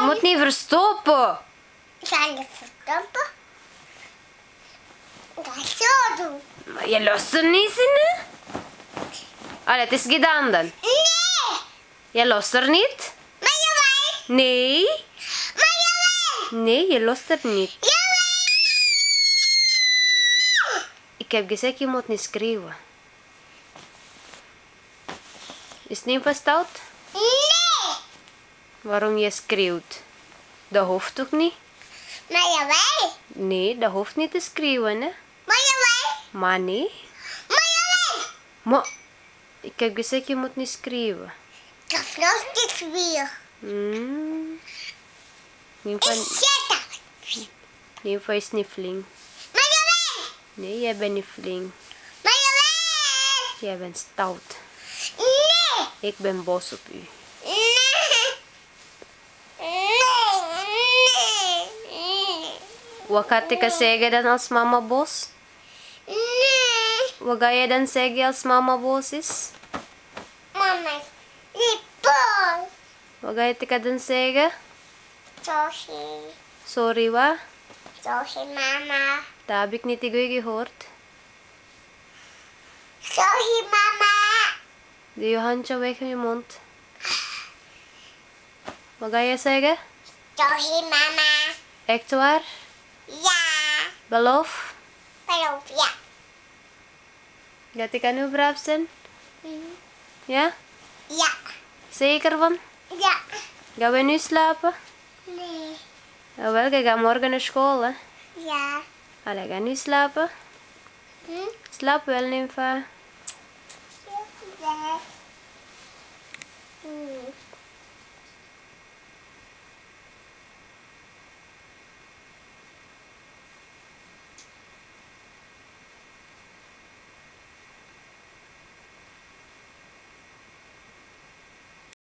moet niet verstoppen. Ga je verstoppen? Ik ga zo doen. Maar je luistert niet, Zine? Allee, het is gedaan dan. Nee! Je luistert niet? Maar jawel! Nee. Maar jawel! Nee, je luistert niet. Jawel! Ik heb gezegd, je moet niet schreeuwen. Is het niet verstout? Nee! Waarom je schreeuwt? Dat hoeft toch niet? Maar jawel! Nee, dat hoeft niet te schreeuwen, hè? Maar jawel! Maar nee. Maar jawel! Maar ik heb gezegd, je moet niet schreeuwen. Dat vloog dit weer. Neem Ik van, zet dat. neem van je sniffeling. Maar jawel! Nee, jij bent niet flink. Maar jawel! Jij bent stout. Nee! Ik ben boos op u. Nee! Nee! Nee! Wat gaat ik zeggen dan als mama boos? Nee! Wat ga je dan zeggen als mama boos is? Mama is niet boos. Wat ga je dan zeggen? Sorry. Sorry, wat? Sorry, mama. Dat heb ik niet tegen u gehoord. Sorry, mama. Doe je handje weg in je mond. Wat ga je zeggen? Sorry, mama. Echt waar? Ja. Beloof? Beloof, ja. Dat ik aan u braaf zijn? Ja? Ja. Zeker van? Ja. Gaan we nu slapen? Nee. Jawel, je gaat morgen naar school, hè? Ja. Allee, ga nu slapen. Slaap wel, Nympha. Ja.